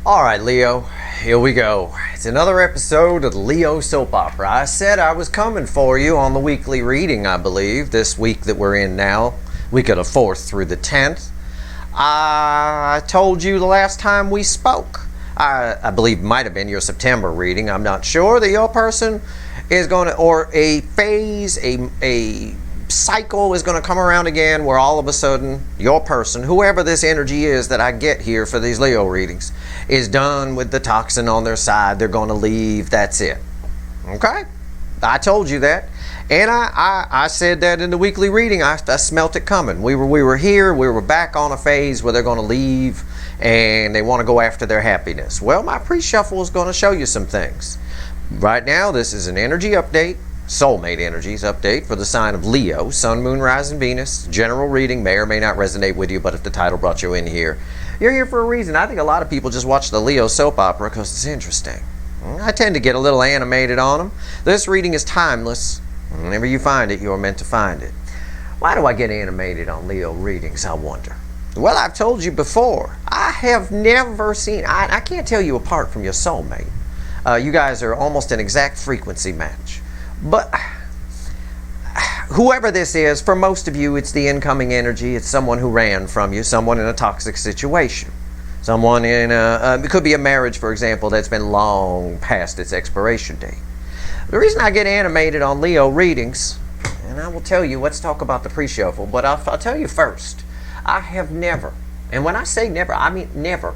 Alright, Leo, here we go. It's another episode of the Leo soap opera. I said I was coming for you on the weekly reading, I believe, this week that we're in now, week of the 4th through the 10th. I told you the last time we spoke, I believe it might have been your September reading, I'm not sure, that your person is going to, or a phase, a cycle is going to come around again where all of a sudden your person, whoever this energy is that I get here for these Leo readings, is done with the toxin on their side. They're going to leave. That's it. Okay? I told you that. And I said that in the weekly reading. I smelt it coming. We were here. We were back on a phase where they're going to leave and they want to go after their happiness. Well, my pre-shuffle is going to show you some things. Right now, this is an energy update. Soulmate Energies update for the sign of Leo, Sun, Moon, Rising, Venus. General reading may or may not resonate with you, but if the title brought you in here, you're here for a reason. I think a lot of people just watch the Leo soap opera because it's interesting. I tend to get a little animated on them. This reading is timeless. Whenever you find it, you're meant to find it. Why do I get animated on Leo readings, I wonder? Well, I've told you before, I have never seen, I can't tell you apart from your soulmate. You guys are almost an exact frequency match. But whoever this is, for most of you, it's the incoming energy. It's someone who ran from you, someone in a toxic situation, someone in it could be a marriage, for example, that's been long past its expiration date. The reason I get animated on Leo readings, and I will tell you, let's talk about the pre-shuffle, but I'll tell you first, I have never, and when I say never, I mean never,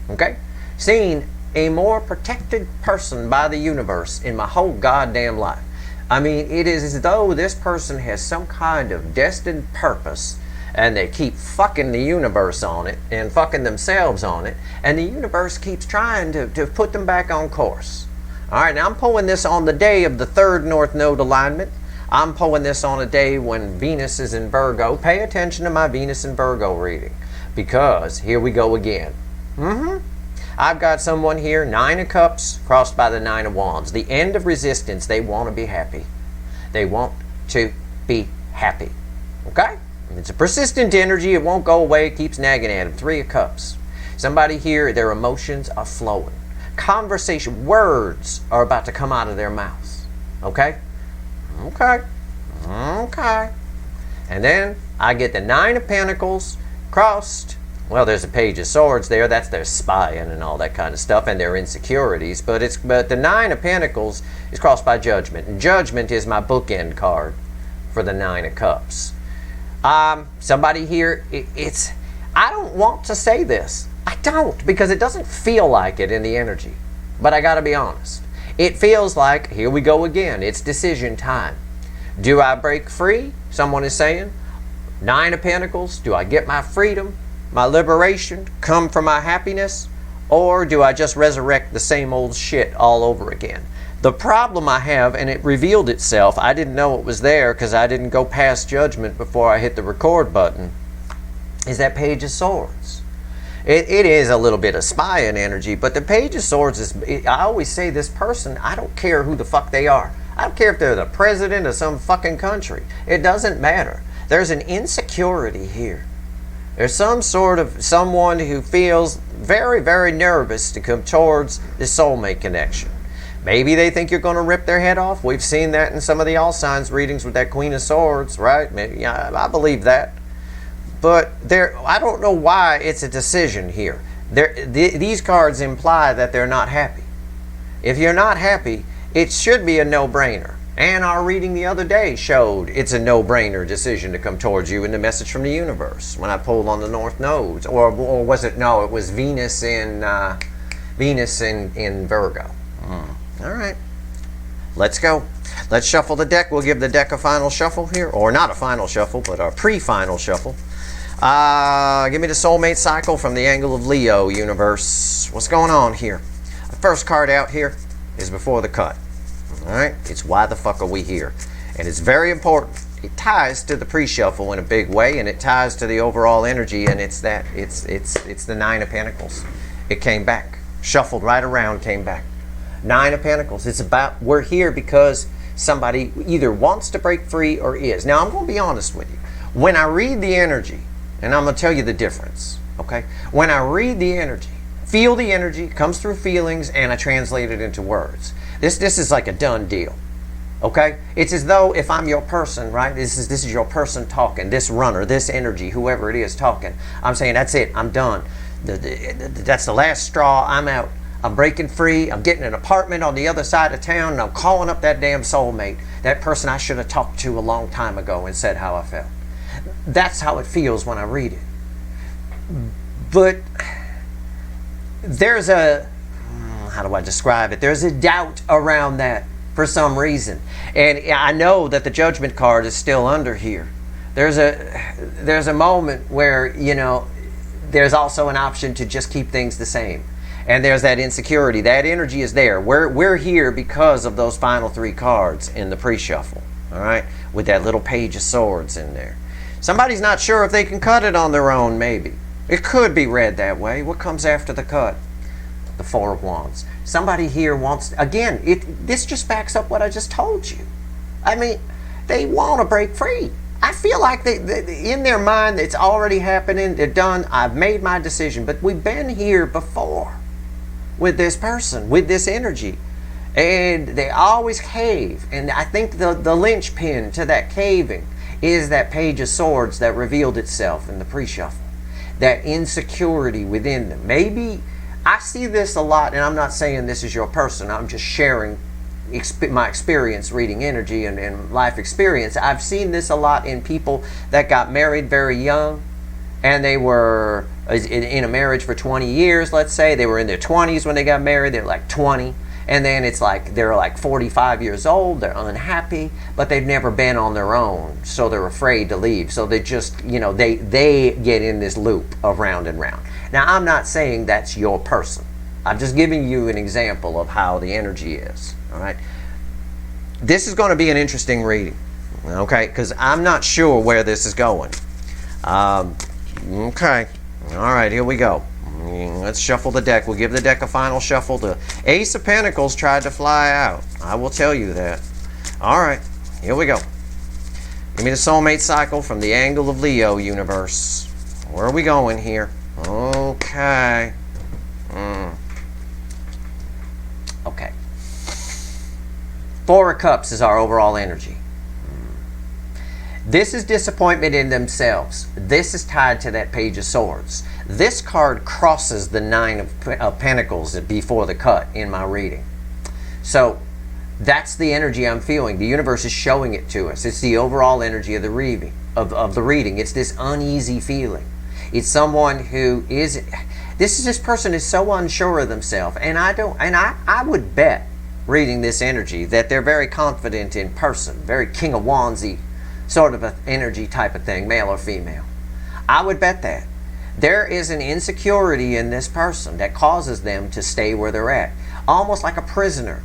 okay, seen a more protected person by the universe in my whole goddamn life. I mean, it is as though this person has some kind of destined purpose and they keep fucking the universe on it and fucking themselves on it, and the universe keeps trying to put them back on course. Alright, now I'm pulling this on the day of the 3rd North Node alignment. I'm pulling this on a day when Venus is in Virgo. Pay attention to my Venus in Virgo reading, because here we go again. I've got someone here, 9 of Cups, crossed by the 9 of Wands. The end of resistance. They want to be happy. They want to be happy. Okay? It's a persistent energy. It won't go away. It keeps nagging at them. 3 of Cups. Somebody here, their emotions are flowing. Conversation, words are about to come out of their mouths. Okay? Okay. Okay. And then I get the 9 of Pentacles crossed. Well, there's a Page of Swords there. That's their spying and all that kind of stuff, and their insecurities. But the 9 of Pentacles is crossed by Judgment, and Judgment is my bookend card for the 9 of Cups. Somebody here, I don't want to say this. I don't, because it doesn't feel like it in the energy. But I got to be honest. It feels like, here we go again. It's decision time. Do I break free? Someone is saying. 9 of Pentacles. Do I get my freedom? My liberation, come from my happiness, or do I just resurrect the same old shit all over again? The problem I have, and it revealed itself, I didn't know it was there because I didn't go past Judgment before I hit the record button, is that Page of Swords. It is a little bit of spying energy, but the Page of Swords is, I always say this person, I don't care who the fuck they are. I don't care if they're the president of some fucking country. It doesn't matter. There's an insecurity here. There's some sort of someone who feels very, very nervous to come towards this soulmate connection. Maybe they think you're going to rip their head off. We've seen that in some of the all signs readings with that Queen of Swords, right? Maybe, I believe that. But I don't know why it's a decision here. These cards imply that they're not happy. If you're not happy, it should be a no-brainer. And our reading the other day showed it's a no-brainer decision to come towards you in the message from the universe when I pulled on the North Nodes. Or was it, no, it was Venus in Virgo. All right. Let's go. Let's shuffle the deck. We'll give the deck a final shuffle here. Or not a final shuffle, but a pre-final shuffle. Give me the soulmate cycle from the angle of Leo, universe. What's going on here? The first card out here is Before the Cut. Alright, it's Why the Fuck Are We Here? And it's very important. It ties to the pre-shuffle in a big way, and it ties to the overall energy, and it's the 9 of Pentacles. It came back. Shuffled right around, came back. 9 of Pentacles. It's about, we're here because somebody either wants to break free or is. Now, I'm going to be honest with you. When I read the energy, and I'm going to tell you the difference, okay? When I read the energy, feel the energy, comes through feelings, and I translate it into words. This is like a done deal. Okay? It's as though if I'm your person, right? This is your person talking, this runner, this energy, whoever it is talking. I'm saying, that's it, I'm done. That's the last straw, I'm out. I'm breaking free, I'm getting an apartment on the other side of town, and I'm calling up that damn soulmate, that person I should have talked to a long time ago and said how I felt. That's how it feels when I read it. But there's a, how do I describe it? There's a doubt around that for some reason. And I know that the judgment card is still under here. There's a moment where, you know, there's also an option to just keep things the same. And there's that insecurity. That energy is there. We're here because of those final 3 cards in the pre-shuffle. All right? With that little page of swords in there. Somebody's not sure if they can cut it on their own, maybe. It could be read that way. What comes after the cut? The 4 of Wands. Somebody here wants, again, this just backs up what I just told you. I mean, they want to break free. I feel like they in their mind, it's already happening. They're done. I've made my decision. But we've been here before with this person, with this energy. And they always cave. And I think the linchpin to that caving is that page of swords that revealed itself in the pre-shuffle. That insecurity within them. Maybe, I see this a lot, and I'm not saying this is your person. I'm just sharing my experience reading energy and life experience. I've seen this a lot in people that got married very young, and they were in a marriage for 20 years, let's say. They were in their 20s when they got married. They're like 20. And then it's like they're like 45 years old, they're unhappy, but they've never been on their own, so they're afraid to leave. So they just, you know, they get in this loop of round and round. Now, I'm not saying that's your person. I'm just giving you an example of how the energy is, all right? This is going to be an interesting reading, okay, because I'm not sure where this is going. Okay, all right, here we go. Let's shuffle the deck. We'll give the deck a final shuffle. The Ace of Pentacles tried to fly out. I will tell you that. All right, here we go. Give me the soulmate cycle from the angle of Leo universe. Where are we going here? Okay. Okay. 4 of Cups is our overall energy. This is disappointment in themselves. This is tied to that Page of Swords. This card crosses the 9 of Pentacles before the cut in my reading. So that's the energy I'm feeling. The universe is showing it to us. It's the overall energy of the reading. It's this uneasy feeling. It's someone who is. This person is so unsure of themselves, and I would bet, reading this energy, that they're very confident in person, very King of Wandsy sort of an energy type of thing, male or female. I would bet that. There is an insecurity in this person that causes them to stay where they're at. Almost like a prisoner,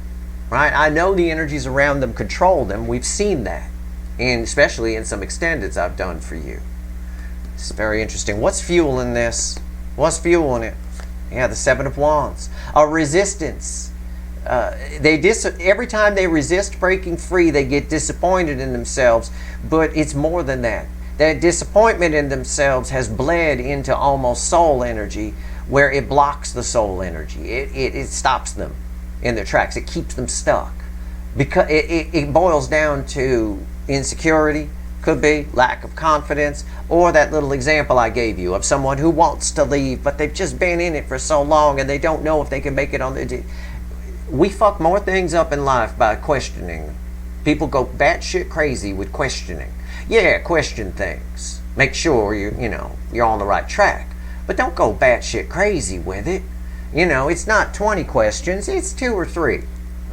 right? I know the energies around them control them. We've seen that, and especially in some extendeds I've done for you. It's very interesting. What's fueling this? What's fueling it? Yeah, the 7 of Wands. A resistance. Every time they resist breaking free, they get disappointed in themselves. But it's more than that. That disappointment in themselves has bled into almost soul energy, where it blocks the soul energy. It stops them in their tracks. It keeps them stuck. Because it boils down to insecurity, could be lack of confidence, or that little example I gave you of someone who wants to leave, but they've just been in it for so long and they don't know if they can make it on the... We fuck more things up in life by questioning. People go batshit crazy with questioning. Yeah, question things. Make sure you're on the right track. But don't go batshit crazy with it. You know, it's not 20 questions, it's 2 or 3.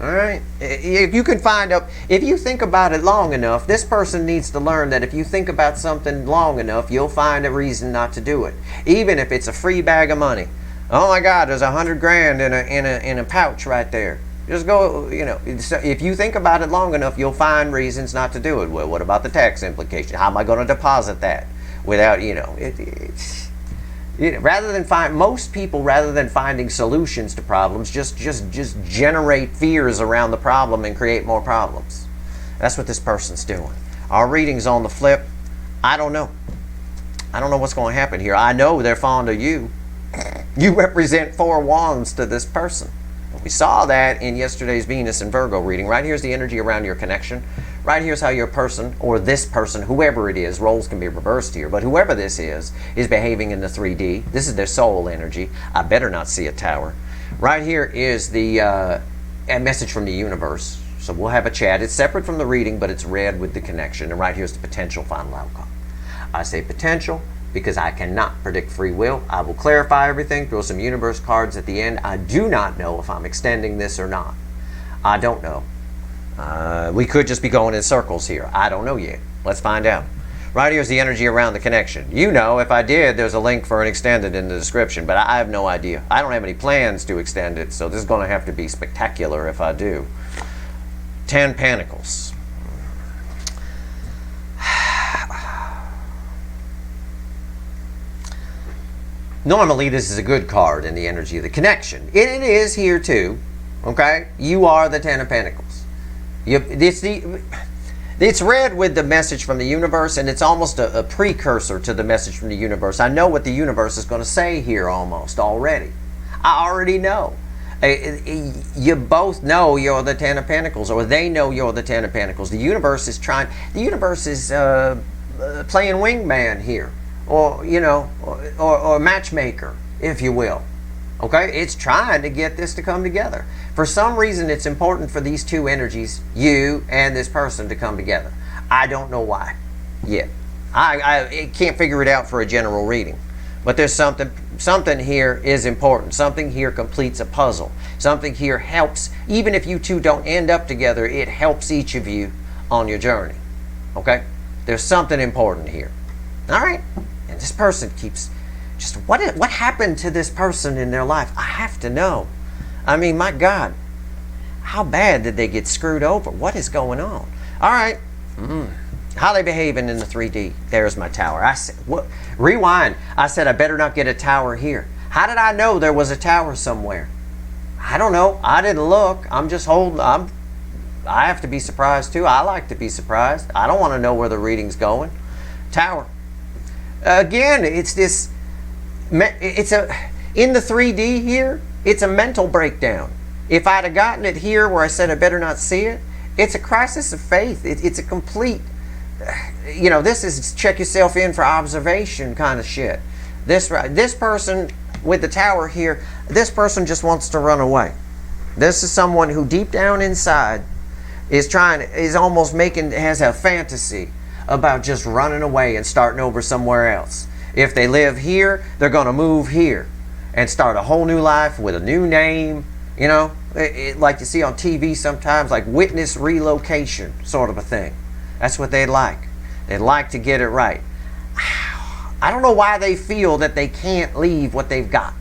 All right? If you can find out, if you think about it long enough, this person needs to learn that if you think about something long enough, you'll find a reason not to do it. Even if it's a free bag of money. Oh my God, there's $100 grand in a pouch right there. Just go, if you think about it long enough, you'll find reasons not to do it. Well, what about the tax implication? How am I going to deposit that without, rather than finding solutions to problems, just generate fears around the problem and create more problems. That's what this person's doing. Our reading's on the flip. I don't know. I don't know what's going to happen here. I know they're fond of you. You represent 4 wands to this person. We saw that in yesterday's Venus and Virgo reading. Right here's the energy around your connection. Right here's how your person, or this person, whoever it is, roles can be reversed here, but whoever this is behaving in the 3D. This is their soul energy. I better not see a tower. Right here is the a message from the universe. So we'll have a chat. It's separate from the reading, but it's read with the connection. And right here's the potential final outcome. I say potential because I cannot predict free will. I will clarify everything, throw some universe cards at the end. I do not know if I'm extending this or not. I don't know. We could just be going in circles here. I don't know yet. Let's find out. Right here's the energy around the connection. You know, if I did, there's a link for an extended in the description, but I have no idea. I don't have any plans to extend it, so this is going to have to be spectacular if I do. 10 Pentacles. Normally, this is a good card in the energy of the connection. It is here too, okay? You are the 10 of Pentacles. It's read with the message from the universe, and it's almost a precursor to the message from the universe. I know what the universe is going to say here almost already. I already know. You both know you're the 10 of Pentacles, or they know you're the 10 of Pentacles. The universe is playing wingman here. Or, you know, or matchmaker, if you will. Okay? It's trying to get this to come together. For some reason, it's important for these two energies, you and this person, to come together. I don't know why yet. I can't figure it out for a general reading. But there's something here is important. Something here completes a puzzle. Something here helps. Even if you two don't end up together, it helps each of you on your journey. Okay? There's something important here. All right? And this person keeps just, what happened to this person in their life? I have to know. I mean, my God, how bad did they get screwed over? What is going on? All right. How they behaving in the 3D? There's my tower. I said, what? Rewind. I said I better not get a tower here. How did I know there was a tower somewhere? I don't know. I didn't look. I'm just holding. I have to be surprised too. I like to be surprised. I don't want to know where the reading's going. Tower. Again, it's this. In the 3D here, it's a mental breakdown. If I'd have gotten it here where I said I better not see it, it's a crisis of faith. It's a complete, you know, this is check yourself in for observation kind of shit. This person with the tower here, this person just wants to run away. This is someone who deep down inside has a fantasy about just running away and starting over somewhere else. If they live here, they're going to move here and start a whole new life with a new name, you know, like you see on TV sometimes, like witness relocation sort of a thing. That's what they'd like. They'd like to get it right. I don't know why they feel that they can't leave what they've got.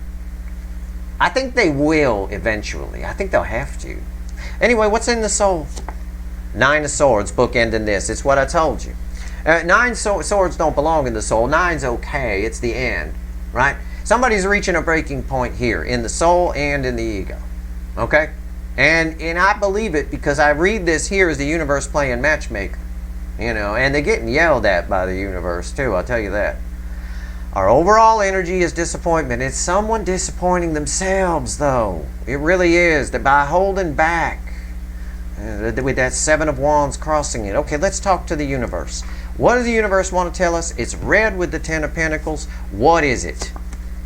I think they will eventually. I think they'll have to. Anyway, what's in the soul? 9 of Swords, bookending this. It's what I told you. 9 swords don't belong in the soul. 9's okay. It's the end, right? Somebody's reaching a breaking point here in the soul and in the ego, okay? And I believe it because I read this here as the universe playing matchmaker, you know, and they're getting yelled at by the universe too, I'll tell you that. Our overall energy is disappointment. It's someone disappointing themselves, though. It really is. That by holding back, with that 7 of Wands crossing it. Okay, let's talk to the universe. What does the universe want to tell us? It's red with the 10 of Pentacles. What is it?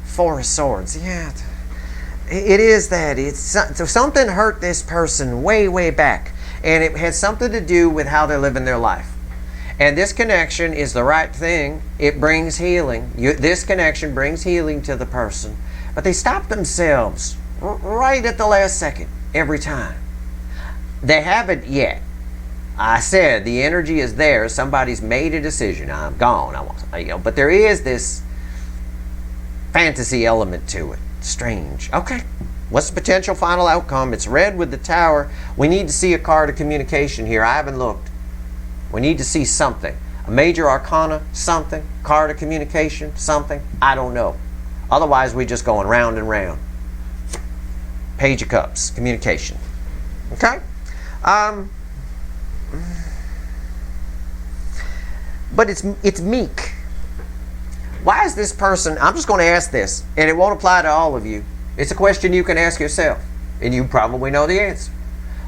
4 of Swords. Yeah, it is that. So something hurt this person way, way back. And it has something to do with how they're living their life. And this connection is the right thing. It brings healing. This connection brings healing to the person. But they stop themselves right at the last second every time. They haven't yet. I said the energy is there. Somebody's made a decision. I'm gone. But there is this fantasy element to it. Strange. Okay. What's the potential final outcome? It's red with the Tower. We need to see a card of communication here. I haven't looked. We need to see something. A major arcana, something. Card of communication, something. I don't know. Otherwise, we're just going round and round. Page of Cups, communication. Okay? But it's meek. Why is this person, I'm just going to ask this, and it won't apply to all of you. It's a question you can ask yourself, and you probably know the answer.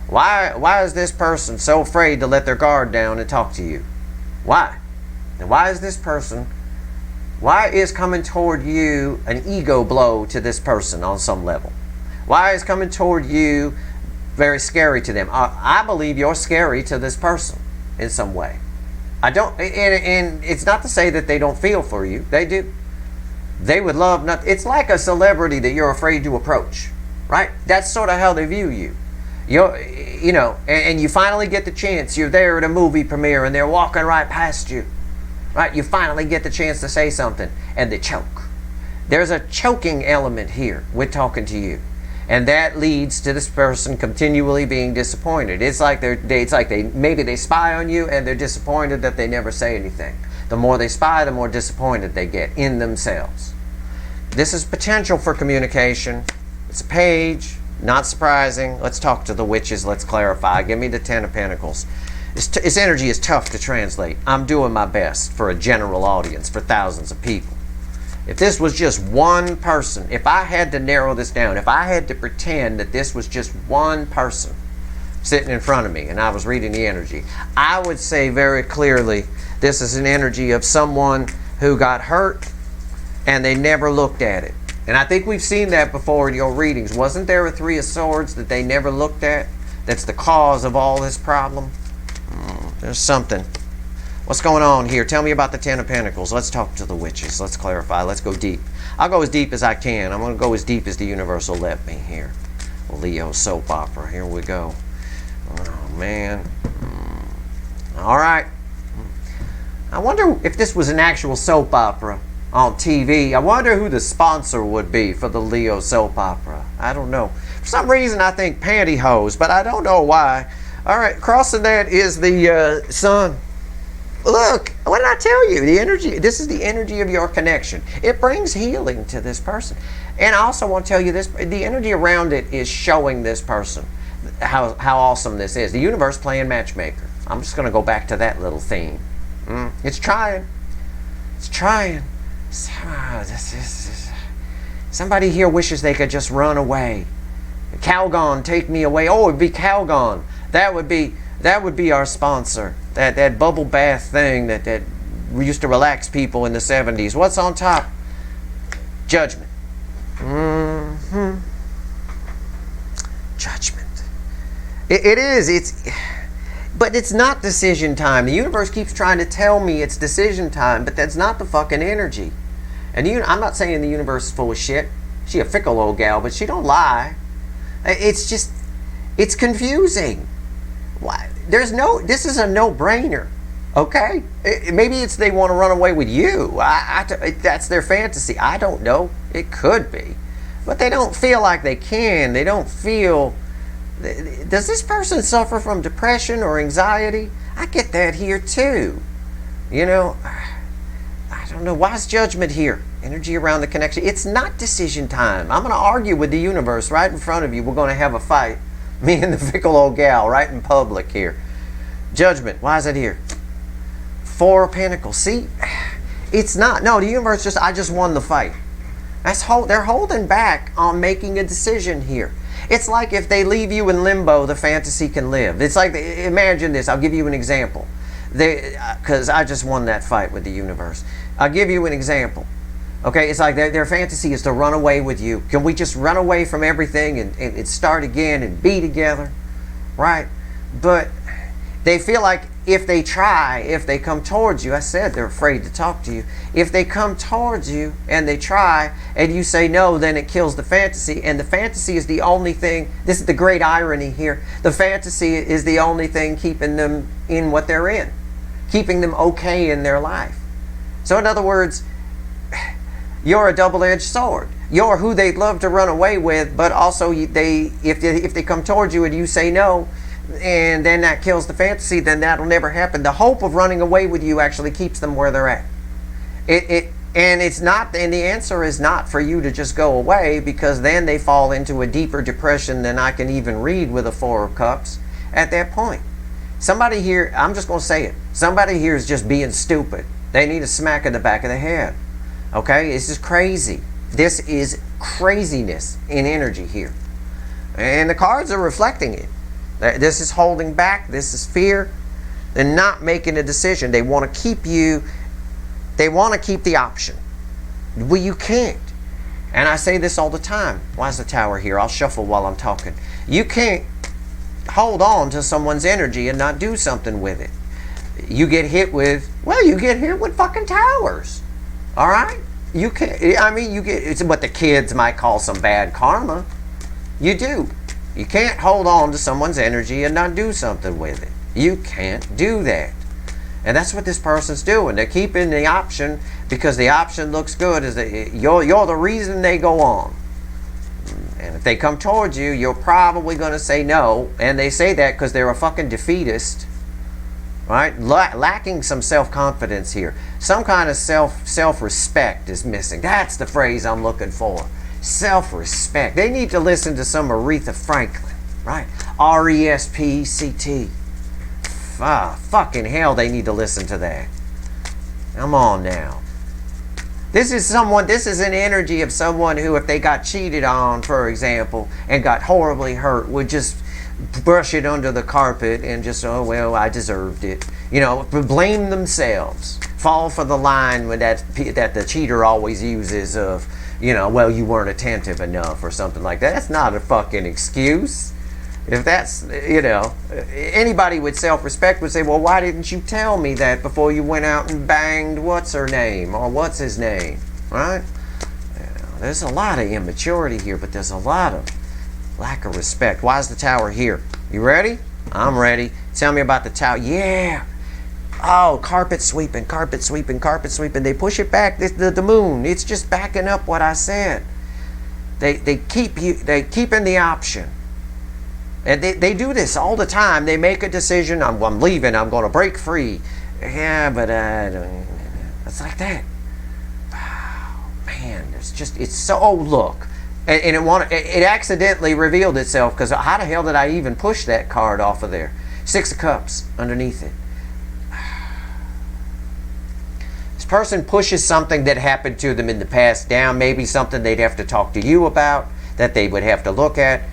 Why is this person so afraid to let their guard down and talk to you? Why? And why is this person, why is coming toward you an ego blow to this person on some level? Why is coming toward you very scary to them? I believe you're scary to this person in some way. I don't, and it's not to say that they don't feel for you. They do. They would love not. It's like a celebrity that you're afraid to approach, right? That's sort of how they view you. You know, and you finally get the chance. You're there at a movie premiere, and they're walking right past you, right? You finally get the chance to say something, and they choke. There's a choking element here with talking to you. And that leads to this person continually being disappointed. It's like maybe they spy on you and they're disappointed that they never say anything. The more they spy, the more disappointed they get in themselves. This is potential for communication. It's a page, not surprising. Let's talk to the witches. Let's clarify. Give me the Ten of Pentacles. Its energy is tough to translate. I'm doing my best for a general audience, for thousands of people. If this was just one person, if I had to narrow this down, if I had to pretend that this was just one person sitting in front of me and I was reading the energy, I would say very clearly this is an energy of someone who got hurt and they never looked at it. And I think we've seen that before in your readings. Wasn't there a Three of Swords that they never looked at? That's the cause of all this problem? There's something. What's going on here? Tell me about the Ten of Pentacles. Let's talk to the witches. Let's clarify. Let's go deep. I'll go as deep as I can. I'm going to go as deep as the universe will let me here. Leo soap opera. Here we go. Oh, man. All right. I wonder if this was an actual soap opera on TV. I wonder who the sponsor would be for the Leo soap opera. I don't know. For some reason, I think pantyhose, but I don't know why. All right. Crossing that is the sun. Look, what did I tell you? The energy, this is the energy of your connection. It brings healing to this person. And I also want to tell you this, the energy around it is showing this person how awesome this is. The universe playing matchmaker. I'm just going to go back to that little theme. It's trying. It's trying. Somebody here wishes they could just run away. Calgon, take me away. Oh, it'd be Calgon. That would be our sponsor. That bubble bath thing that we used to relax people in the 70s. What's on top? Judgment. Judgment. It is. But it's not decision time. The universe keeps trying to tell me it's decision time, but that's not the fucking energy. And I'm not saying the universe is full of shit. She a fickle old gal, but she don't lie. It's confusing. Why? This is a no-brainer, okay? Maybe it's they want to run away with you. That's their fantasy. I don't know. It could be. But they don't feel like they can. They don't feel... Does this person suffer from depression or anxiety? I get that here too. You know, I don't know. Why is judgment here? Energy around the connection. It's not decision time. I'm going to argue with the universe right in front of you. We're going to have a fight. Me and the fickle old gal right in public here. Judgment. Why is it here? Four of Pentacles. See? It's not. No, the universe I just won the fight. They're holding back on making a decision here. It's like if they leave you in limbo, the fantasy can live. It's like, imagine this. I'll give you an example. Because I just won that fight with the universe. I'll give you an example. Okay, it's like their fantasy is to run away with you. Can we just run away from everything and start again and be together? Right? But they feel like if they come towards you, I said they're afraid to talk to you. If they come towards you and they try and you say no, then it kills the fantasy. And the fantasy is the only thing, this is the great irony here, the fantasy is the only thing keeping them in what they're in, keeping them okay in their life. So in other words, you're a double-edged sword. You're who they'd love to run away with, but also if they come towards you and you say no, and then that kills the fantasy, then that'll never happen. The hope of running away with you actually keeps them where they're at. And the answer is not for you to just go away, because then they fall into a deeper depression than I can even read with a Four of Cups at that point. Somebody here, I'm just going to say it, somebody here is just being stupid. They need a smack in the back of the head. Okay, this is crazy. This is craziness in energy here. And the cards are reflecting it. This is holding back. This is fear. They're not making a decision. They want to keep you, they want to keep the option. Well, you can't. And I say this all the time. Why is the Tower here? I'll shuffle while I'm talking. You can't hold on to someone's energy and not do something with it. You get hit with, well, you get hit with fucking towers. All right? You can't, I mean, you get, it's what the kids might call some bad karma. You do. You can't hold on to someone's energy and not do something with it. You can't do that. And that's what this person's doing. They're keeping the option because the option looks good. Is that you're the reason they go on. And if they come towards you, you're probably going to say no. And they say that because they're a fucking defeatist. Right? Lacking some self-confidence here. Some kind of self-respect is missing. That's the phrase I'm looking for. Self-respect. They need to listen to some Aretha Franklin. Right? R-E-S-P-C-T. Fucking hell, they need to listen to that. Come on now. This is an energy of someone who, if they got cheated on, for example, and got horribly hurt, would just brush it under the carpet and just, oh, well, I deserved it. You know, blame themselves. Fall for the line that the cheater always uses of, you know, well, you weren't attentive enough or something like that. That's not a fucking excuse. If that's, you know, anybody with self-respect would say, well, why didn't you tell me that before you went out and banged what's her name or what's his name, right? You know, there's a lot of immaturity here, but there's a lot of lack of respect. Why is the Tower here? You ready? I'm ready. Tell me about the Tower. Yeah. Oh, carpet sweeping, carpet sweeping, carpet sweeping. They push it back. The moon. It's just backing up what I said. They keep in the option. And they do this all the time. They make a decision. I'm leaving. I'm going to break free. Yeah, but it's like that. Wow, man, it's so. Oh, look, and it accidentally revealed itself because how the hell did I even push that card off of there? 6 of Cups underneath it. This person pushes something that happened to them in the past down. Maybe something they'd have to talk to you about that they would have to look at.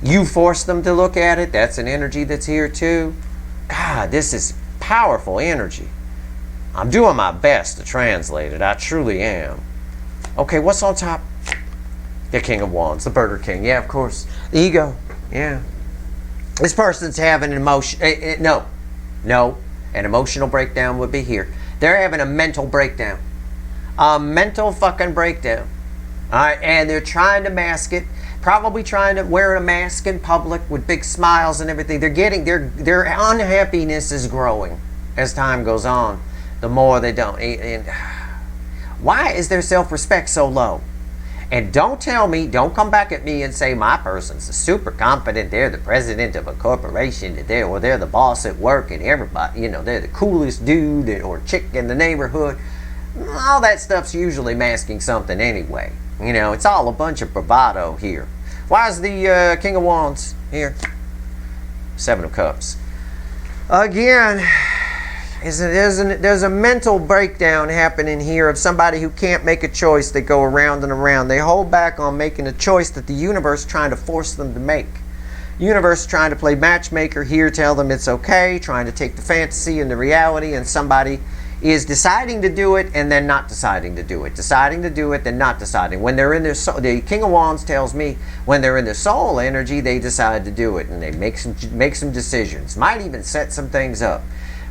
You force them to look at it. That's an energy that's here too. God, this is powerful energy. I'm doing my best to translate it. I truly am. Okay, what's on top? The King of Wands, the Burger King. Yeah, of course. The ego. Yeah. This person's having an emotion. No. An emotional breakdown would be here. They're having a mental breakdown. A mental fucking breakdown. All right, and they're trying to mask it. Probably trying to wear a mask in public with big smiles and everything. Their unhappiness is growing as time goes on. The more they don't. And why is their self-respect so low? And don't come back at me and say my person's super confident. They're the president of a corporation. They're the boss at work, and everybody, you know, they're the coolest dude or chick in the neighborhood. All that stuff's usually masking something anyway. You know, it's all a bunch of bravado here. Why is the King of Wands here? 7 of Cups. Again, there's a mental breakdown happening here of somebody who can't make a choice. They go around and around. They hold back on making a choice that the universe is trying to force them to make. Universe trying to play matchmaker here, tell them it's okay, trying to take the fantasy and the reality, and somebody is deciding to do it and then not deciding to do it. Deciding to do it, then not deciding. When they're in their soul, the King of Wands tells me when they're in their soul energy, they decide to do it and they make some decisions. Might even set some things up.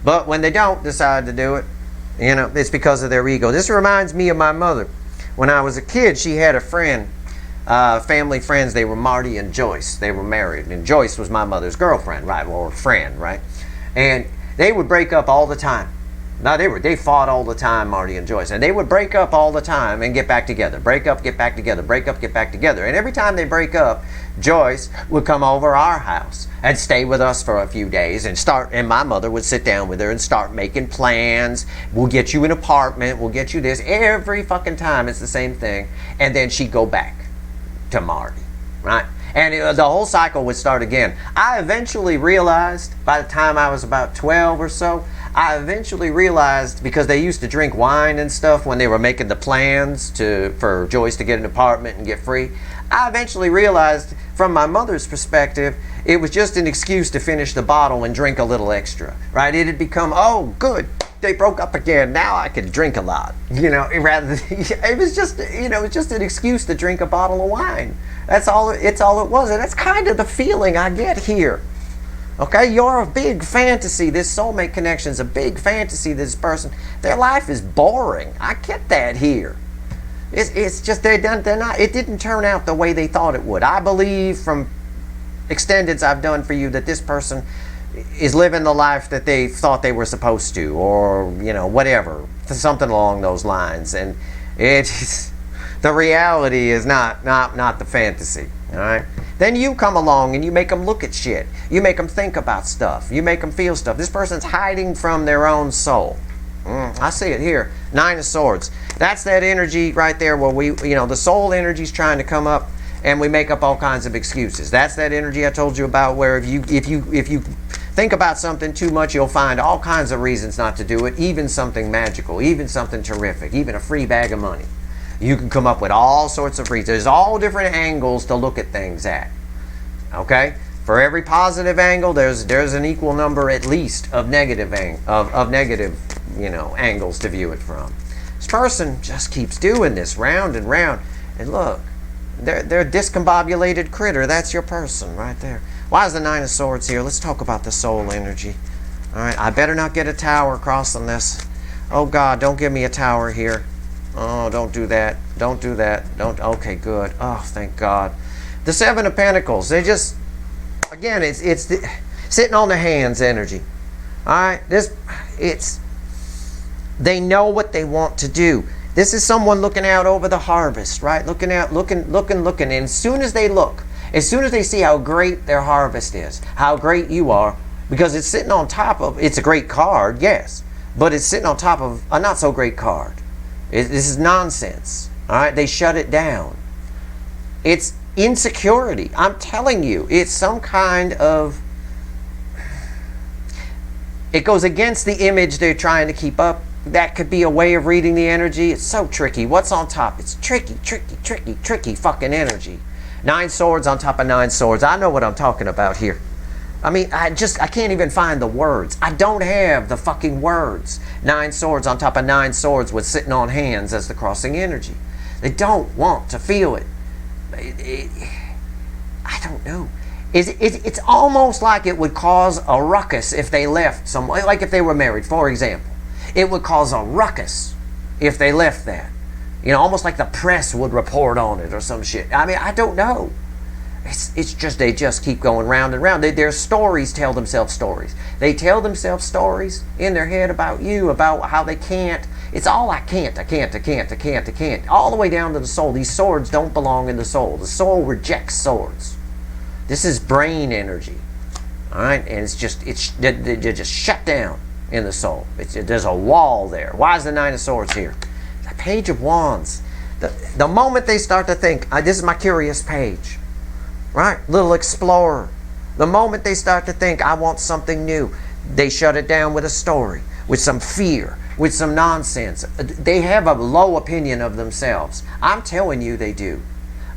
But when they don't decide to do it, you know, it's because of their ego. This reminds me of my mother. When I was a kid, she had a friend, family friends. They were Marty and Joyce. They were married. And Joyce was my mother's girlfriend, right? Or friend, right? And they would break up all the time. No, they fought all the time, Marty and Joyce. And they would break up all the time and get back together. Break up, get back together. Break up, get back together. And every time they break up, Joyce would come over our house and stay with us for a few days and my mother would sit down with her and start making plans. We'll get you an apartment. We'll get you this. Every fucking time it's the same thing. And then she'd go back to Marty. right? And the whole cycle would start again. I eventually realized, by the time I was about 12 or so, I eventually realized, because they used to drink wine and stuff when they were making the plans for Joyce to get an apartment and get free, I eventually realized, from my mother's perspective, it was just an excuse to finish the bottle and drink a little extra, right? It had become, oh, good, they broke up again, now I can drink a lot, rather than, it was just an excuse to drink a bottle of wine. It's all it was, and that's kind of the feeling I get here. Okay, you're a big fantasy. This soulmate connection is a big fantasy. This person, their life is boring. I get that here. It's just they're not. It didn't turn out the way they thought it would. I believe from extendeds I've done for you that this person is living the life that they thought they were supposed to, or whatever, something along those lines. And the reality is not the fantasy. All right. Then you come along and you make them look at shit. You make them think about stuff. You make them feel stuff. This person's hiding from their own soul. I see it here. 9 of Swords. That's that energy right there where the soul energy's trying to come up, and we make up all kinds of excuses. That's that energy I told you about, where if you think about something too much, you'll find all kinds of reasons not to do it, even something magical, even something terrific, even a free bag of money. You can come up with all sorts of reasons. There's all different angles to look at things at. Okay? For every positive angle, there's an equal number at least of negative angles to view it from. This person just keeps doing this round and round. And look, they're a discombobulated critter. That's your person right there. Why is the 9 of Swords here? Let's talk about the soul energy. All right, I better not get a tower crossing this. Oh God, don't give me a tower here. Oh, don't do that. Don't do that. Don't. Okay, good. Oh, thank God. The 7 of Pentacles. They just, again, it's the sitting on the hands energy. All right, they know what they want to do. This is someone looking out over the harvest, right? Looking out, looking. And as soon as they look, as soon as they see how great their harvest is, how great you are, because it's sitting on top of, it's a great card, yes, but it's sitting on top of a not so great card. This is nonsense. All right, they shut it down. It's insecurity. I'm telling you, it's some kind of, it goes against the image they're trying to keep up. That could be a way of reading the energy. It's so tricky. What's on top? It's tricky fucking energy. 9 Swords on top of 9 Swords. I know what I'm talking about here. I mean, I can't even find the words. I don't have the fucking words. 9 Swords on top of 9 Swords with sitting on hands as the crossing energy. They don't want to feel it. I don't know. It's almost like it would cause a ruckus if they left somewhere, like if they were married, for example. It would cause a ruckus if they left that. Almost like the press would report on it or some shit. I mean, I don't know. It's just, they just keep going round and round. Their stories tell themselves stories. They tell themselves stories in their head about you, about how they can't. It's all I can't. All the way down to the soul. These swords don't belong in the soul. The soul rejects swords. This is brain energy. All right? And they're just shut down in the soul. There's a wall there. Why is the 9 of Swords here? The Page of Wands. The moment they start to think, this is my curious page. Right? Little explorer. The moment they start to think, I want something new, they shut it down with a story, with some fear, with some nonsense. They have a low opinion of themselves. I'm telling you they do.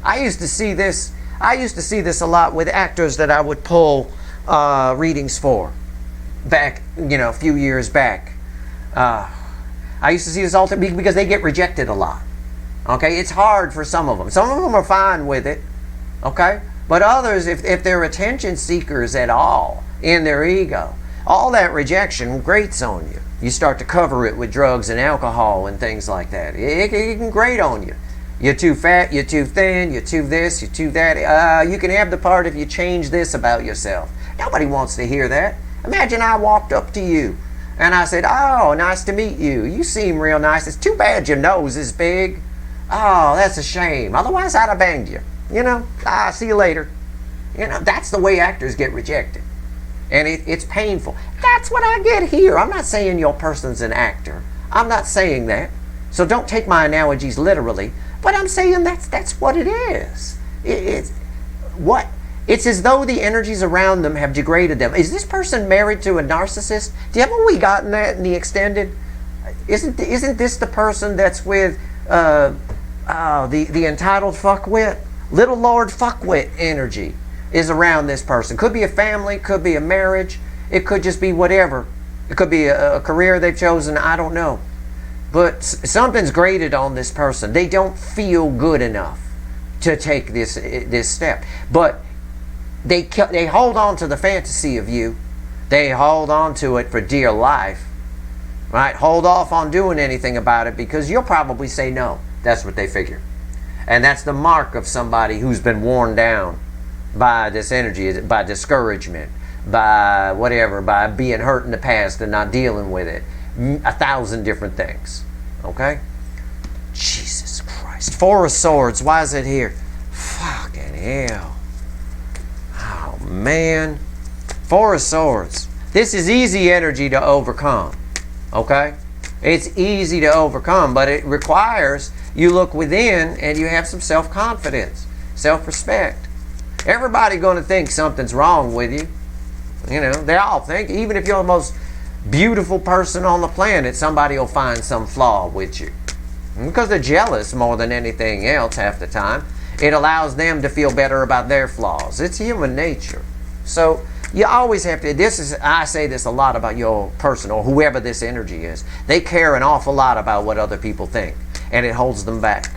I used to see this a lot with actors that I would pull readings for back, a few years back. I used to see this all the time because they get rejected a lot. Okay? It's hard for some of them. Some of them are fine with it. Okay? But others, if they're attention seekers at all in their ego, all that rejection grates on you. You start to cover it with drugs and alcohol and things like that. It can grate on you. You're too fat, you're too thin, you're too this, you're too that. You can have the part if you change this about yourself. Nobody wants to hear that. Imagine I walked up to you and I said, oh, nice to meet you. You seem real nice. It's too bad your nose is big. Oh, that's a shame. Otherwise, I'd have banged you. See you later. That's the way actors get rejected. And it's painful. That's what I get here. I'm not saying your person's an actor. I'm not saying that. So don't take my analogies literally. But I'm saying that's what it is. what? It's as though the energies around them have degraded them. Is this person married to a narcissist? Haven't we gotten that in the extended? Isn't this the person that's with the entitled fuckwit? Little Lord fuckwit energy is around this person. Could be a family, could be a marriage, it could just be whatever. It could be a career they've chosen, I don't know. But something's grated on this person. They don't feel good enough to take this step. But they hold on to the fantasy of you. They hold on to it for dear life. Right? Hold off on doing anything about it because you'll probably say no. That's what they figure. And that's the mark of somebody who's been worn down by this energy, by discouragement, by whatever, by being hurt in the past and not dealing with it. 1,000 different things. Okay? Jesus Christ. Four of Swords. Why is it here? Fucking hell. Oh, man. Four of Swords. This is easy energy to overcome. Okay? It's easy to overcome, but it requires you look within and you have some self-confidence, self-respect. Everybody's going to think something's wrong with you. You know, they all think, even if you're the most beautiful person on the planet, somebody will find some flaw with you. Because they're jealous more than anything else half the time. It allows them to feel better about their flaws. It's human nature. So you always have to, I say this a lot about your person or whoever this energy is. They care an awful lot about what other people think. And it holds them back.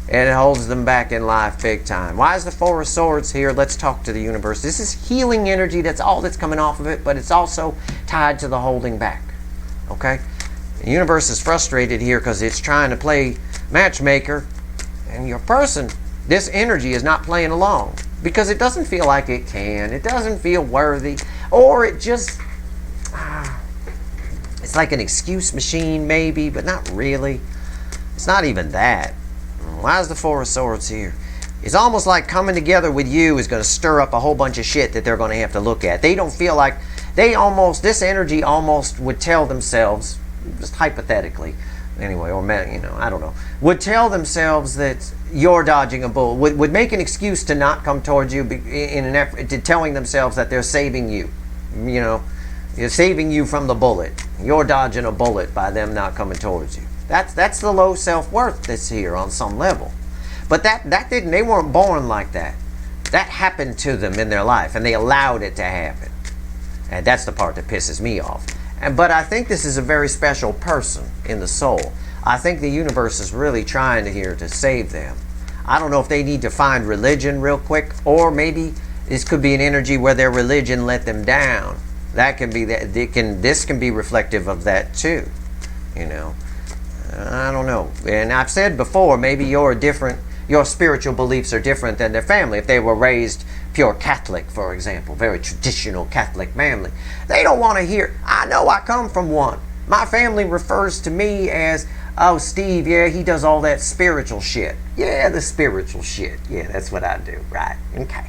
And it holds them back in life big time. Why is the Four of Swords here? Let's talk to the universe. This is healing energy. That's all that's coming off of it. But it's also tied to the holding back. Okay? The universe is frustrated here because it's trying to play matchmaker. And your person, this energy is not playing along. Because it doesn't feel like it can. It doesn't feel worthy. Or it just... it's like an excuse machine maybe, but not really. It's not even that. Why is the Four of Swords here? It's almost like coming together with you is going to stir up a whole bunch of shit that they're going to have to look at. They don't feel like... this energy almost would tell themselves, just hypothetically, anyway, or, you know, I don't know, would tell themselves that you're dodging a bullet, would make an excuse to not come towards you in an effort to telling themselves that they're saving you. You know, you're saving you from the bullet. You're dodging a bullet by them not coming towards you. That's the low self-worth that's here on some level. But they weren't born like that. That happened to them in their life, and they allowed it to happen. And that's the part that pisses me off. But I think this is a very special person in the soul. I think the universe is really trying here to save them. I don't know if they need to find religion real quick, or maybe this could be an energy where their religion let them down. That can be that. This can be reflective of that too. You know. I don't know. And I've said before, maybe your spiritual beliefs are different than their family. If they were raised pure Catholic, for example, very traditional Catholic family, they don't want to hear, I know I come from one. My family refers to me as, oh, Steve, yeah, he does all that spiritual shit. Yeah, the spiritual shit. Yeah, that's what I do. Right. Okay.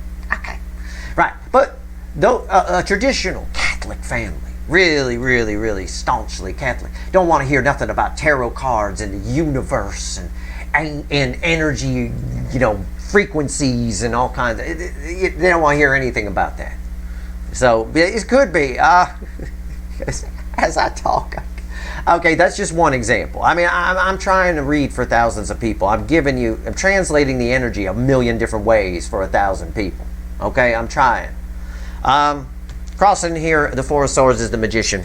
Right. But though a traditional Catholic family, really staunchly Catholic, don't want to hear nothing about tarot cards and the universe and energy, you know, frequencies and all kinds of, they don't want to hear anything about that. So it could be as I talk. Okay, that's just one example. I mean, I'm trying to read for thousands of people. I'm translating the energy a million different ways for 1,000 people. Okay, I'm trying. Crossing here, the Four of Swords is the Magician.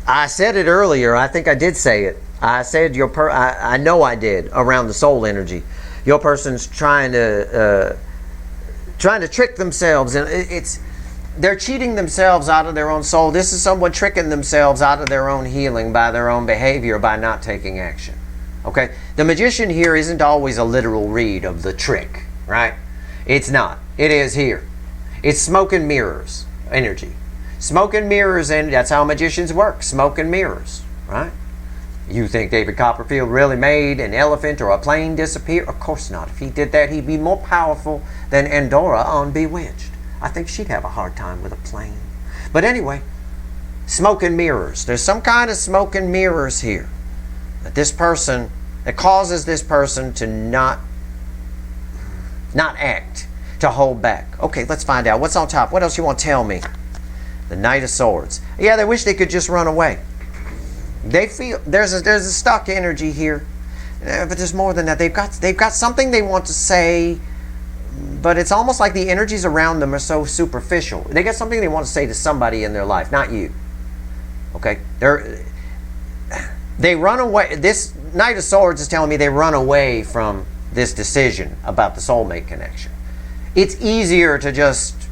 I said it earlier. I think I did say it. I said I know I did around the soul energy. Your person's trying to trick themselves, and they're cheating themselves out of their own soul. This is someone tricking themselves out of their own healing by their own behavior, by not taking action. Okay, the Magician here isn't always a literal read of the trick, right? It's not. It is here. It's smoke and mirrors energy. Smoke and mirrors, and that's how magicians work. Smoke and mirrors, right? You think David Copperfield really made an elephant or a plane disappear? Of course not. If he did that, he'd be more powerful than Endora on Bewitched. I think she'd have a hard time with a plane. But anyway, smoke and mirrors. There's some kind of smoke and mirrors here. That this person that causes this person to not act, to hold back? Okay, let's find out. What's on top? What else you want to tell me? The Knight of Swords. Yeah, they wish they could just run away. They feel there's a stuck energy here, but there's more than that. They've got something they want to say, but it's almost like the energies around them are so superficial. They got something they want to say to somebody in their life, not you. Okay, they run away. This Knight of Swords is telling me they run away from this decision about the soulmate connection. It's easier to just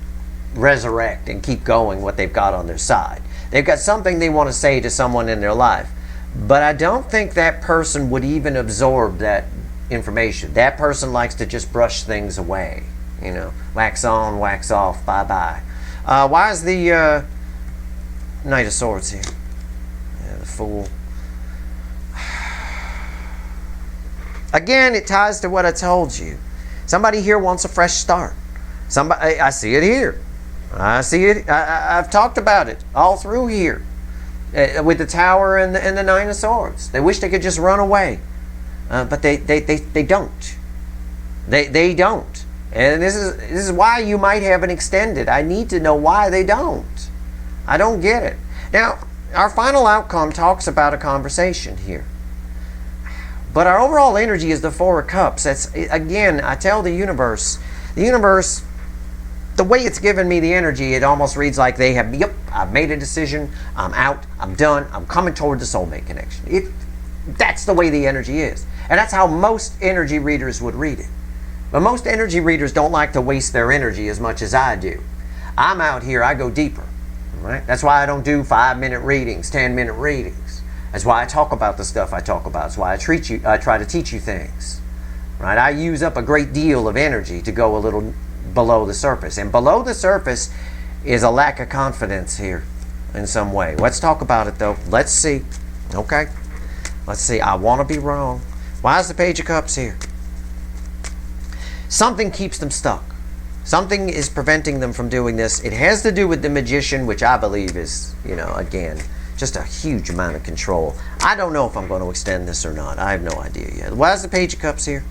resurrect and keep going what they've got on their side. They've got something they want to say to someone in their life, but I don't think that person would even absorb that information. That person likes to just brush things away, you know, wax on, wax off, bye-bye. Why is the Knight of Swords here? Yeah, the Fool. Again, it ties to what I told you. Somebody here wants a fresh start. Somebody, I see it here. I see it. I've talked about it all through here with the Tower and the Nine of Swords. They wish they could just run away, but they don't. They don't. And this is why you might have an extended. I need to know why they don't. I don't get it. Now, our final outcome talks about a conversation here. But our overall energy is the Four of Cups. That's, again, I tell the universe, the way it's given me the energy, it almost reads like they have, yep, I've made a decision, I'm out, I'm done, I'm coming toward the soulmate connection. That's the way the energy is. And that's how most energy readers would read it. But most energy readers don't like to waste their energy as much as I do. I'm out here, I go deeper. Right? That's why I don't do 5-minute readings, 10-minute readings. That's why I talk about the stuff I talk about. That's why I try to teach you things. Right? I use up a great deal of energy to go a little below the surface. And below the surface is a lack of confidence here in some way. Let's talk about it though. Let's see. Okay? Let's see. I want to be wrong. Why is the Page of Cups here? Something keeps them stuck. Something is preventing them from doing this. It has to do with the Magician, which I believe is, again, just a huge amount of control. I don't know if I'm going to extend this or not. I have no idea yet. Why is the Page of Cups here?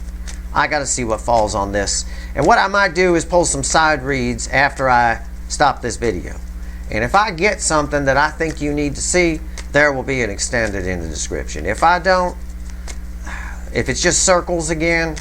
I got to see what falls on this. And what I might do is pull some side reads after I stop this video. And if I get something that I think you need to see, there will be an extended in the description. If I don't, if it's just circles again,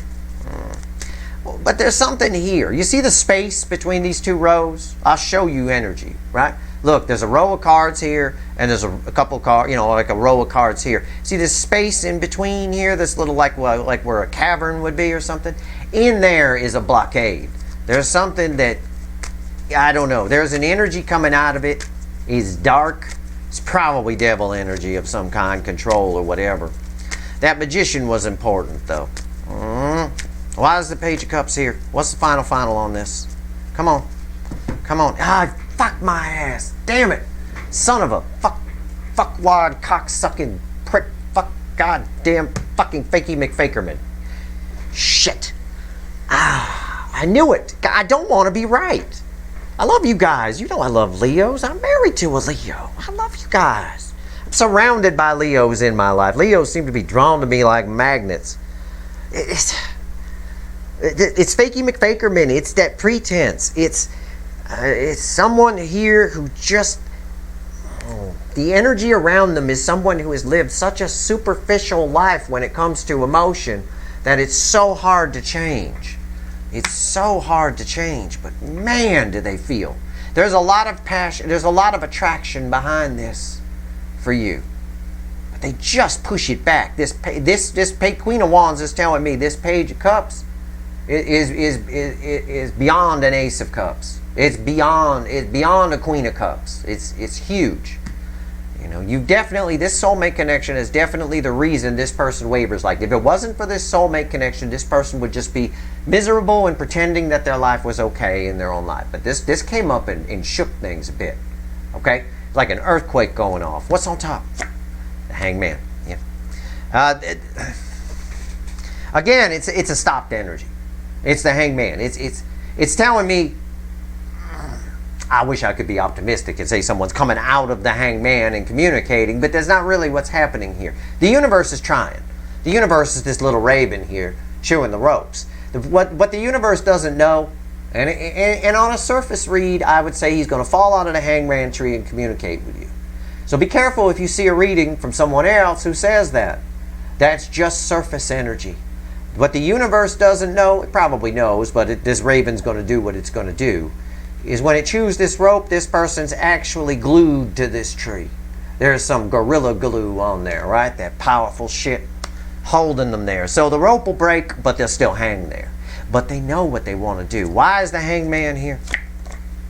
but there's something here. You see the space between these two rows? I'll show you energy, right? Look, there's a row of cards here, and there's a couple of cards, like a row of cards here. See this space in between here, this little like where a cavern would be or something? In there is a blockade. There's something that, I don't know, there's an energy coming out of it. It's dark. It's probably devil energy of some kind, control or whatever. That Magician was important though. Why is the Page of Cups here? What's the final on this? Come on. Come on. Ah, fuck my ass. Damn it. Son of a fuckwad, cocksucking prick, goddamn fucking fakey McFakerman. Shit. I knew it. I don't want to be right. I love you guys. You know I love Leos. I'm married to a Leo. I love you guys. I'm surrounded by Leos in my life. Leos seem to be drawn to me like magnets. It's fakey McFakerman. It's that pretense. It's someone here who just, the energy around them is someone who has lived such a superficial life when it comes to emotion that it's so hard to change. It's so hard to change, but man, do they feel. There's a lot of passion, there's a lot of attraction behind this for you. But they just push it back. This Queen of Wands is telling me this Page of Cups is beyond an Ace of Cups. It's beyond a Queen of Cups. It's huge. You definitely, this soulmate connection is definitely the reason this person wavers. Like, if it wasn't for this soulmate connection, this person would just be miserable and pretending that their life was okay in their own life. But this came up and shook things a bit. Okay? It's like an earthquake going off. What's on top? The Hangman. Yeah. Again, it's a stopped energy. It's the Hangman. It's telling me, I wish I could be optimistic and say someone's coming out of the Hangman and communicating, but that's not really what's happening here. The universe is trying. The universe is this little raven here chewing the ropes. What the universe doesn't know, and on a surface read, I would say he's going to fall out of the hangman tree and communicate with you. So be careful if you see a reading from someone else who says that. That's just surface energy. What the universe doesn't know, it probably knows, but this raven's going to do what it's going to do, is when it chews this rope, this person's actually glued to this tree. There's some gorilla glue on there, right? That powerful shit holding them there. So the rope will break, but they'll still hang there. But they know what they want to do. Why is the hangman here?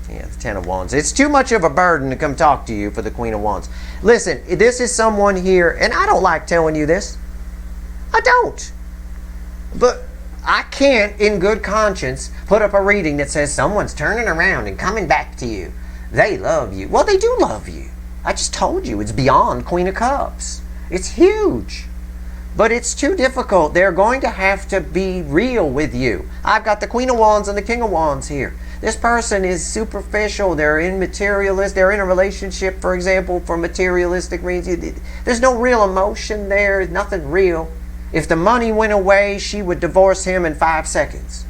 Yeah, the Ten of Wands. It's too much of a burden to come talk to you for the Queen of Wands. Listen, this is someone here, and I don't like telling you this. I don't. But I can't, in good conscience, put up a reading that says someone's turning around and coming back to you. They love you. Well, they do love you. I just told you, it's beyond Queen of Cups. It's huge. But it's too difficult. They're going to have to be real with you. I've got the Queen of Wands and the King of Wands here. This person is superficial. They're immaterialist. They're in a relationship, for example, for materialistic reasons. There's no real emotion there. Nothing real. If the money went away, she would divorce him in 5 seconds.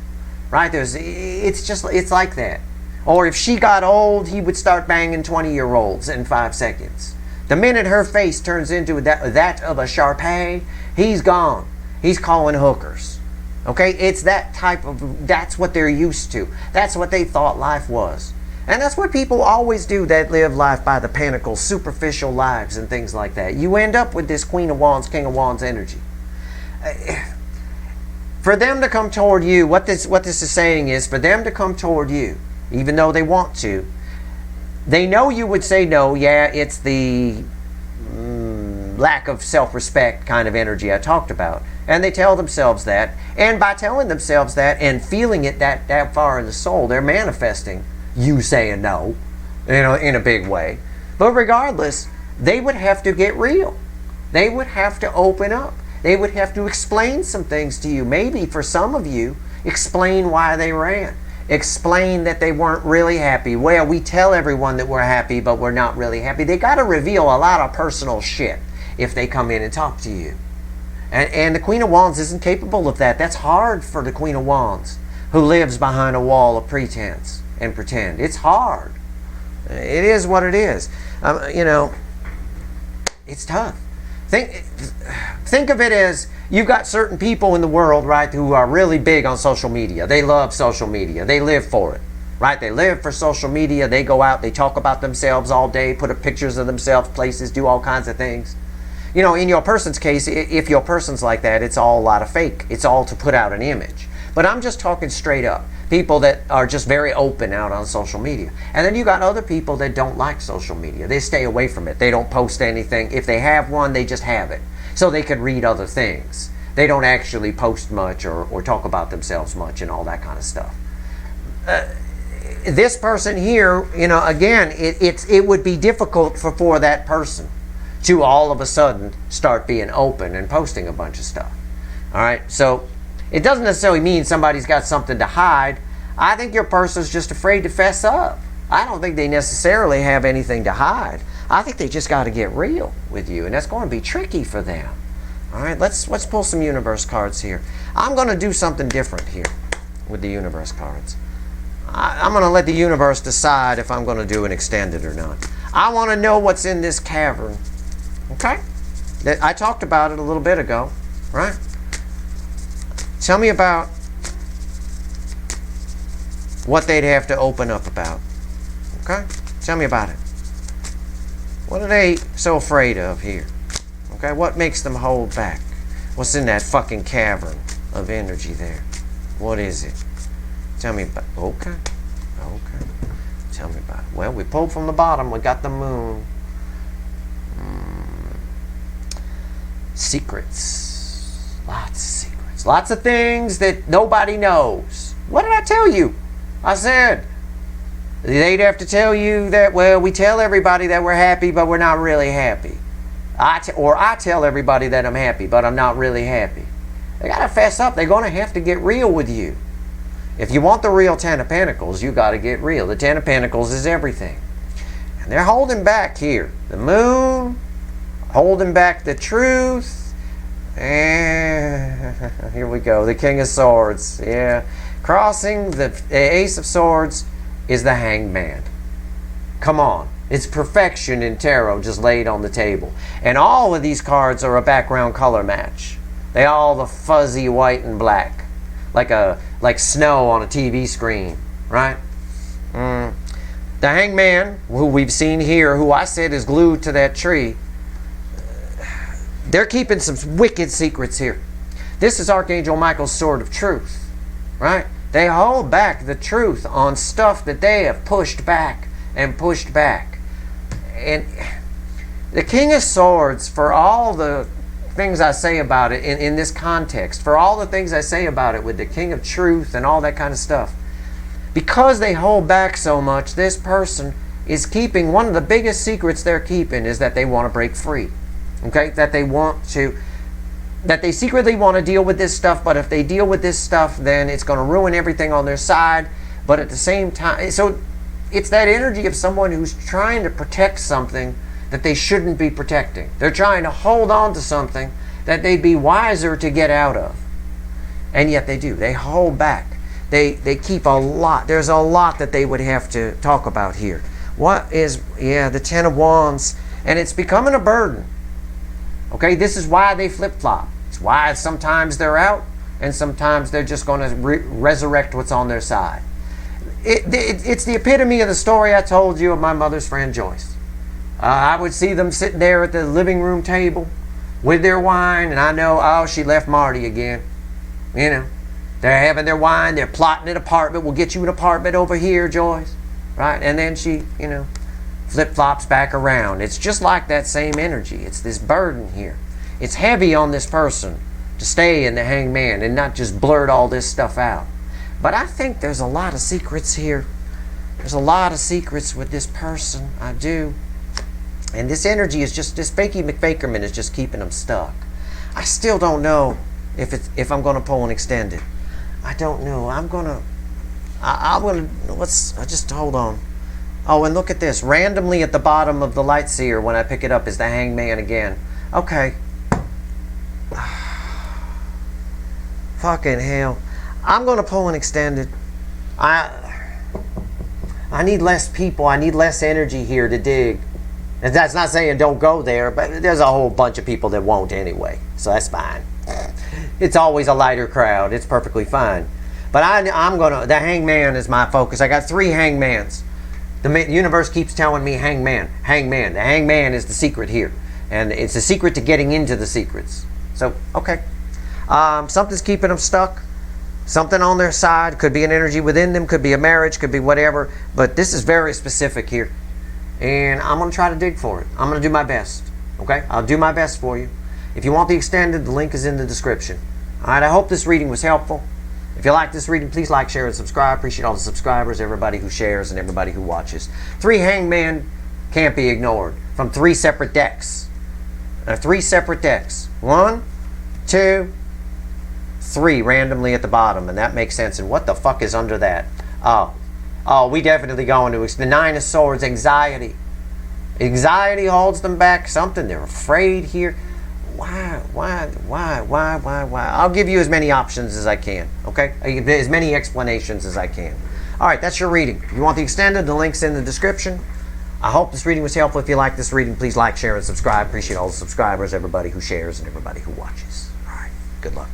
Right? It's like that. Or if she got old, he would start banging 20-year-olds in 5 seconds. The minute her face turns into that of a Shar-Pei, he's gone. He's calling hookers. Okay? It's that type of, that's what they're used to. That's what they thought life was. And that's what people always do that live life by the pentacles, superficial lives and things like that. You end up with this Queen of Wands, King of Wands energy. For them to come toward you, what this is saying is for them to come toward you, even though they want to, they know you would say no. Yeah, it's the lack of self-respect kind of energy I talked about. And they tell themselves that. And by telling themselves that and feeling it that far in the soul, they're manifesting you saying no, in a big way. But regardless, they would have to get real. They would have to open up. They would have to explain some things to you. Maybe for some of you, explain why they ran. Explain that they weren't really happy. Well, we tell everyone that we're happy, but we're not really happy. They got to reveal a lot of personal shit if they come in and talk to you. And the Queen of Wands isn't capable of that. That's hard for the Queen of Wands, who lives behind a wall of pretense and pretend. It's hard. It is what it is. It's tough. Think of it as you've got certain people in the world, right, who are really big on social media. They love social media. They live for it, right? They live for social media. They go out, they talk about themselves all day, put up pictures of themselves, places, do all kinds of things. In your person's case, if your person's like that, it's all a lot of fake. It's all to put out an image. But I'm just talking straight up. People that are just very open out on social media. And then you got other people that don't like social media. They stay away from it. They don't post anything. If they have one, they just have it. So they could read other things. They don't actually post much or talk about themselves much and all that kind of stuff. This person here, again, it would be difficult for that person to all of a sudden start being open and posting a bunch of stuff. All right, so it doesn't necessarily mean somebody's got something to hide. I think your person's just afraid to fess up. I don't think they necessarily have anything to hide. I think they just got to get real with you, and that's going to be tricky for them. All right, let's pull some universe cards here. I'm going to do something different here with the universe cards. I'm going to let the universe decide if I'm going to do an extended or not. I want to know what's in this cavern. Okay? I talked about it a little bit ago, right? Tell me about what they'd have to open up about. Okay? Tell me about it. What are they so afraid of here? Okay? What makes them hold back? What's in that fucking cavern of energy there? What is it? Tell me about it. Okay. Okay. Tell me about it. Well, we pulled from the bottom. We got the moon. Secrets. Lots of secrets. Lots of things that nobody knows. What did I tell you? I said they'd have to tell you that, well, we tell everybody that we're happy, but we're not really happy. I tell everybody that I'm happy, but I'm not really happy. They got to fess up. They're going to have to get real with you. If you want the real Ten of Pentacles, you got to get real. The Ten of Pentacles is everything. And they're holding back here. The moon, holding back the truth. And here we go. The King of Swords. Yeah. Crossing the Ace of Swords is the Hanged Man. Come on. It's perfection in tarot just laid on the table. And all of these cards are a background color match. They all the fuzzy white and black. Like snow on a TV screen. Right? The Hanged Man, who we've seen here, who I said is glued to that tree, they're keeping some wicked secrets here. This is Archangel Michael's sword of truth. Right? They hold back the truth on stuff that they have pushed back and pushed back. And the King of Swords, for all the things I say about it in this context, for all the things I say about it with the King of Truth and all that kind of stuff, because they hold back so much, this person is keeping, one of the biggest secrets they're keeping is that they want to break free. Okay? That they secretly want to deal with this stuff, but if they deal with this stuff, then it's going to ruin everything on their side. But at the same time, so it's that energy of someone who's trying to protect something that they shouldn't be protecting. They're trying to hold on to something that they'd be wiser to get out of. And yet they do. They hold back. They keep a lot. There's a lot that they would have to talk about here. What is, the Ten of Wands. And it's becoming a burden. Okay, this is why they flip-flop. It's why sometimes they're out and sometimes they're just going to resurrect what's on their side. It's the epitome of the story I told you of my mother's friend Joyce. I would see them sitting there at the living room table with their wine, and I know, oh, she left Marty again. You know, they're having their wine, they're plotting an apartment. We'll get you an apartment over here, Joyce. Right? And then she, flip-flops back around. It's just like that same energy. It's this burden here. It's heavy on this person to stay in the Hanged Man and not just blurt all this stuff out. But I think there's a lot of secrets here. There's a lot of secrets with this person. I do. And this energy is just, this Fakey McFakerman is just keeping them stuck. I still don't know if I'm going to pull an extended. I don't know. Let's just hold on. Oh, and look at this. Randomly at the bottom of the Light Seer, when I pick it up, is the Hanged Man again. Okay. Fucking hell. I'm going to pull an extended. I need less people. I need less energy here to dig. And that's not saying don't go there, but there's a whole bunch of people that won't anyway. So that's fine. It's always a lighter crowd. It's perfectly fine. But I'm going to... The Hanged Man is my focus. I got 3 Hangmans. The universe keeps telling me Hangman, Hangman. The Hanged Man is the secret here. And it's the secret to getting into the secrets. So, okay. Something's keeping them stuck. Something on their side. Could be an energy within them. Could be a marriage. Could be whatever. But this is very specific here. And I'm going to try to dig for it. I'm going to do my best. Okay? I'll do my best for you. If you want the extended, the link is in the description. Alright, I hope this reading was helpful. If you like this reading, please like, share, and subscribe. Appreciate all the subscribers, everybody who shares, and everybody who watches. 3 Hangman can't be ignored from 3 separate decks. 3 separate decks. 1, 2, 3 randomly at the bottom, and that makes sense. And what the fuck is under that? Oh, we definitely going to the 9 of Swords. Anxiety. Anxiety holds them back. Something they're afraid here. Why? I'll give you as many options as I can, okay? As many explanations as I can. All right, that's your reading. If you want the extended, the link's in the description. I hope this reading was helpful. If you like this reading, please like, share, and subscribe. Appreciate all the subscribers, everybody who shares, and everybody who watches. All right, good luck.